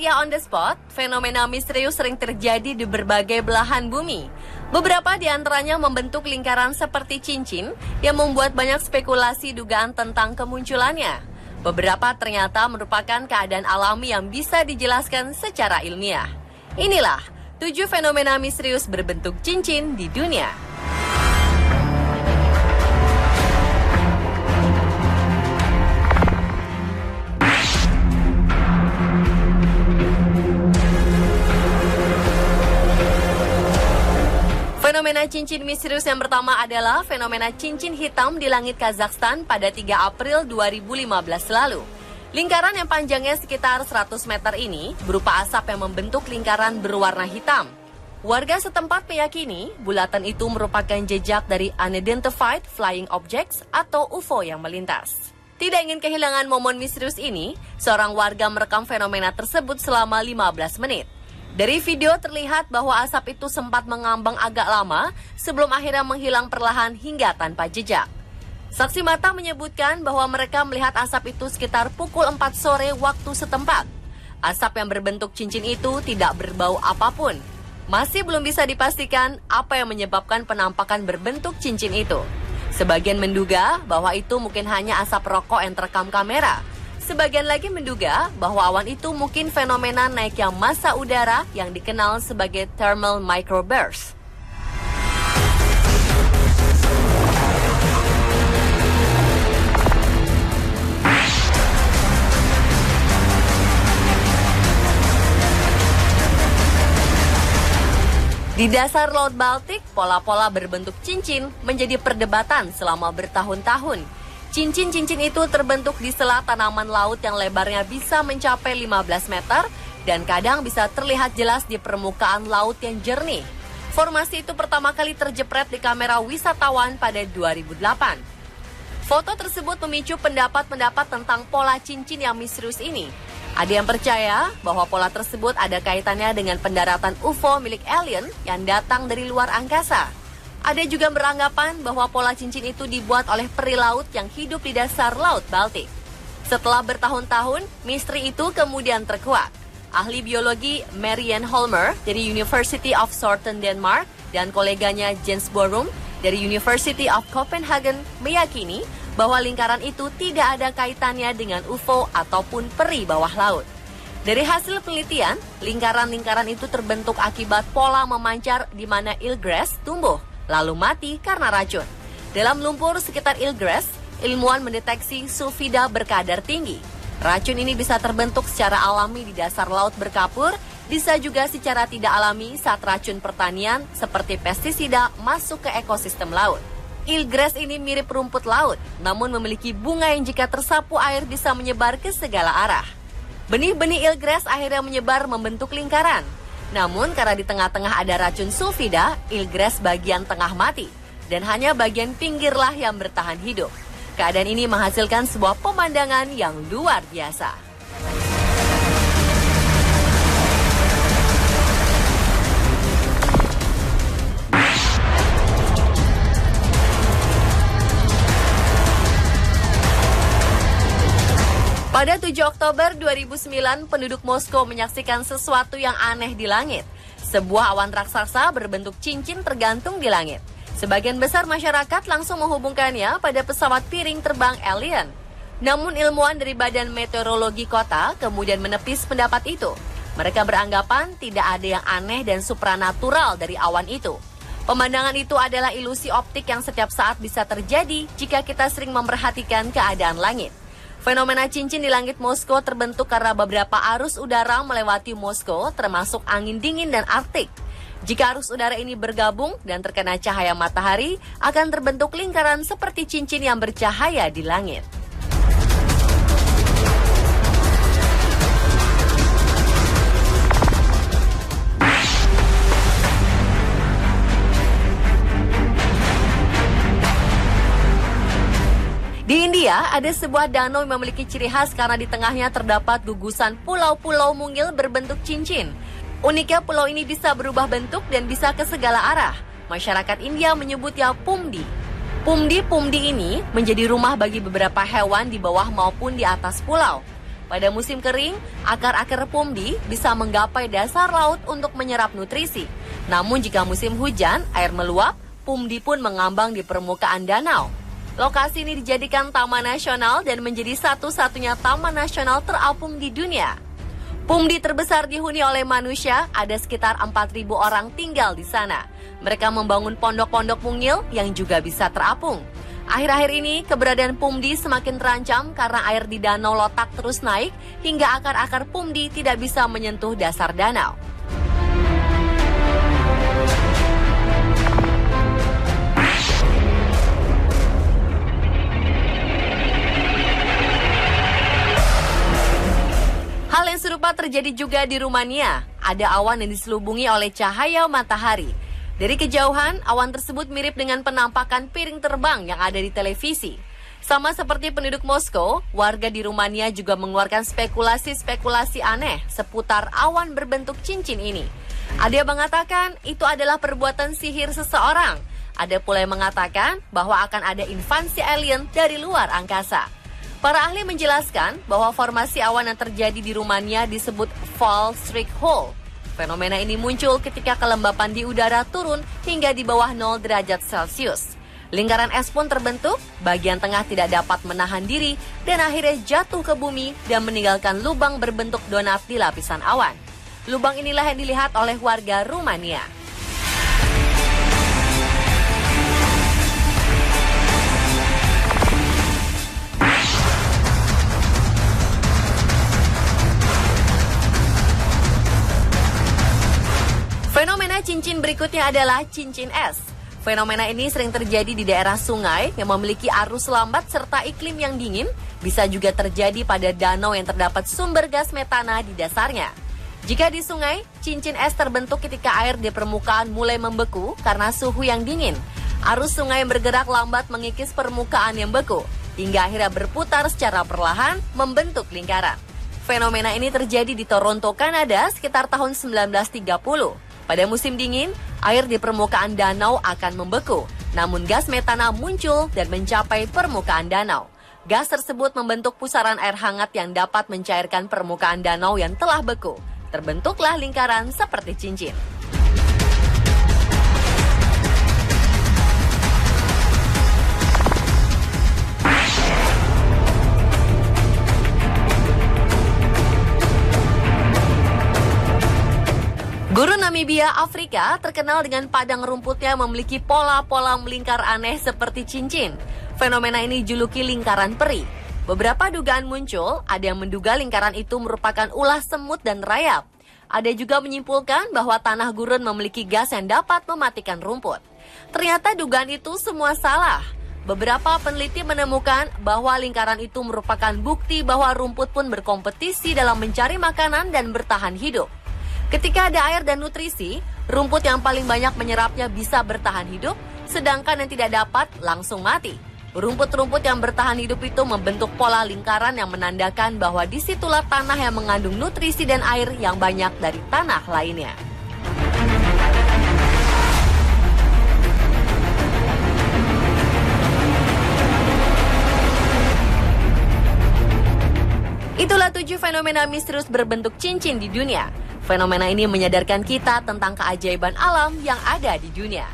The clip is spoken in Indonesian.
India on the spot, fenomena misterius sering terjadi di berbagai belahan bumi. Beberapa di antaranya membentuk lingkaran seperti cincin yang membuat banyak spekulasi dugaan tentang kemunculannya. Beberapa ternyata merupakan keadaan alami yang bisa dijelaskan secara ilmiah. Inilah 7 fenomena misterius berbentuk cincin di dunia. Fenomena cincin misterius yang pertama adalah fenomena cincin hitam di langit Kazakhstan pada 3 April 2015 lalu. Lingkaran yang panjangnya sekitar 100 meter ini berupa asap yang membentuk lingkaran berwarna hitam. Warga setempat meyakini bulatan itu merupakan jejak dari Unidentified Flying Objects atau UFO yang melintas. Tidak ingin kehilangan momen misterius ini, seorang warga merekam fenomena tersebut selama 15 menit. Dari video terlihat bahwa asap itu sempat mengambang agak lama sebelum akhirnya menghilang perlahan hingga tanpa jejak. Saksi mata menyebutkan bahwa mereka melihat asap itu sekitar pukul 4 sore waktu setempat. Asap yang berbentuk cincin itu tidak berbau apapun. Masih belum bisa dipastikan apa yang menyebabkan penampakan berbentuk cincin itu. Sebagian menduga bahwa itu mungkin hanya asap rokok yang terekam kamera. Sebagian lagi menduga bahwa awan itu mungkin fenomena naiknya massa udara yang dikenal sebagai thermal microburst. Di dasar Laut Baltik, pola-pola berbentuk cincin menjadi perdebatan selama bertahun-tahun. Cincin-cincin itu terbentuk di sela tanaman laut yang lebarnya bisa mencapai 15 meter dan kadang bisa terlihat jelas di permukaan laut yang jernih. Formasi itu pertama kali terjepret di kamera wisatawan pada 2008. Foto tersebut memicu pendapat-pendapat tentang pola cincin yang misterius ini. Ada yang percaya bahwa pola tersebut ada kaitannya dengan pendaratan UFO milik alien yang datang dari luar angkasa. Ada juga beranggapan bahwa pola cincin itu dibuat oleh peri laut yang hidup di dasar Laut Baltik. Setelah bertahun-tahun, misteri itu kemudian terkuak. Ahli biologi Marianne Holmer dari University of Southern Denmark dan koleganya Jens Borum dari University of Copenhagen meyakini bahwa lingkaran itu tidak ada kaitannya dengan UFO ataupun peri bawah laut. Dari hasil penelitian, lingkaran-lingkaran itu terbentuk akibat pola memancar di mana eelgrass tumbuh, lalu mati karena racun. Dalam lumpur sekitar eelgrass, ilmuwan mendeteksi sulfida berkadar tinggi. Racun ini bisa terbentuk secara alami di dasar laut berkapur, bisa juga secara tidak alami saat racun pertanian seperti pestisida masuk ke ekosistem laut. Eelgrass ini mirip rumput laut, namun memiliki bunga yang jika tersapu air bisa menyebar ke segala arah. Benih-benih eelgrass akhirnya menyebar membentuk lingkaran. Namun karena di tengah-tengah ada racun sulfida, eelgrass bagian tengah mati dan hanya bagian pinggirlah yang bertahan hidup. Keadaan ini menghasilkan sebuah pemandangan yang luar biasa. Pada 7 Oktober 2009, penduduk Moskow menyaksikan sesuatu yang aneh di langit. Sebuah awan raksasa berbentuk cincin tergantung di langit. Sebagian besar masyarakat langsung menghubungkannya pada pesawat piring terbang alien. Namun ilmuwan dari Badan Meteorologi Kota kemudian menepis pendapat itu. Mereka beranggapan tidak ada yang aneh dan supranatural dari awan itu. Pemandangan itu adalah ilusi optik yang setiap saat bisa terjadi jika kita sering memperhatikan keadaan langit. Fenomena cincin di langit Moskow terbentuk karena beberapa arus udara melewati Moskow, termasuk angin dingin dan Arktik. Jika arus udara ini bergabung dan terkena cahaya matahari, akan terbentuk lingkaran seperti cincin yang bercahaya di langit. Di India, ada sebuah danau yang memiliki ciri khas karena di tengahnya terdapat gugusan pulau-pulau mungil berbentuk cincin. Uniknya pulau ini bisa berubah bentuk dan bisa ke segala arah. Masyarakat India menyebutnya pumdi. Pumdi-pumdi ini menjadi rumah bagi beberapa hewan di bawah maupun di atas pulau. Pada musim kering, akar-akar pumdi bisa menggapai dasar laut untuk menyerap nutrisi. Namun jika musim hujan, air meluap, pumdi pun mengambang di permukaan danau. Lokasi ini dijadikan taman nasional dan menjadi satu-satunya taman nasional terapung di dunia. Pumdi terbesar dihuni oleh manusia, ada sekitar 4.000 orang tinggal di sana. Mereka membangun pondok-pondok mungil yang juga bisa terapung. Akhir-akhir ini, keberadaan pumdi semakin terancam karena air di Danau Lotak terus naik hingga akar-akar pumdi tidak bisa menyentuh dasar danau. Hal yang serupa terjadi juga di Rumania. Ada awan yang diselubungi oleh cahaya matahari. Dari kejauhan, awan tersebut mirip dengan penampakan piring terbang yang ada di televisi. Sama seperti penduduk Moskow, warga di Rumania juga mengeluarkan spekulasi-spekulasi aneh seputar awan berbentuk cincin ini. Ada yang mengatakan itu adalah perbuatan sihir seseorang. Ada pula yang mengatakan bahwa akan ada invasi alien dari luar angkasa. Para ahli menjelaskan bahwa formasi awan yang terjadi di Rumania disebut Fall Streak Hole. Fenomena ini muncul ketika kelembapan di udara turun hingga di bawah 0 derajat Celcius. Lingkaran es pun terbentuk, bagian tengah tidak dapat menahan diri dan akhirnya jatuh ke bumi dan meninggalkan lubang berbentuk donat di lapisan awan. Lubang inilah yang dilihat oleh warga Rumania. Fenomena cincin berikutnya adalah cincin es. Fenomena ini sering terjadi di daerah sungai yang memiliki arus lambat serta iklim yang dingin, bisa juga terjadi pada danau yang terdapat sumber gas metana di dasarnya. Jika di sungai, cincin es terbentuk ketika air di permukaan mulai membeku karena suhu yang dingin. Arus sungai yang bergerak lambat mengikis permukaan yang beku, hingga akhirnya berputar secara perlahan membentuk lingkaran. Fenomena ini terjadi di Toronto, Kanada sekitar tahun 1930. Pada musim dingin, air di permukaan danau akan membeku, namun gas metana muncul dan mencapai permukaan danau. Gas tersebut membentuk pusaran air hangat yang dapat mencairkan permukaan danau yang telah beku. Terbentuklah lingkaran seperti cincin. Gurun Namibia, Afrika, terkenal dengan padang rumputnya memiliki pola-pola melingkar aneh seperti cincin. Fenomena ini dijuluki lingkaran peri. Beberapa dugaan muncul, ada yang menduga lingkaran itu merupakan ulah semut dan rayap. Ada juga menyimpulkan bahwa tanah gurun memiliki gas yang dapat mematikan rumput. Ternyata dugaan itu semua salah. Beberapa peneliti menemukan bahwa lingkaran itu merupakan bukti bahwa rumput pun berkompetisi dalam mencari makanan dan bertahan hidup. Ketika ada air dan nutrisi, rumput yang paling banyak menyerapnya bisa bertahan hidup, sedangkan yang tidak dapat langsung mati. Rumput-rumput yang bertahan hidup itu membentuk pola lingkaran yang menandakan bahwa disitulah tanah yang mengandung nutrisi dan air yang banyak dari tanah lainnya. Itulah 7 fenomena misterius berbentuk cincin di dunia. Fenomena ini menyadarkan kita tentang keajaiban alam yang ada di dunia.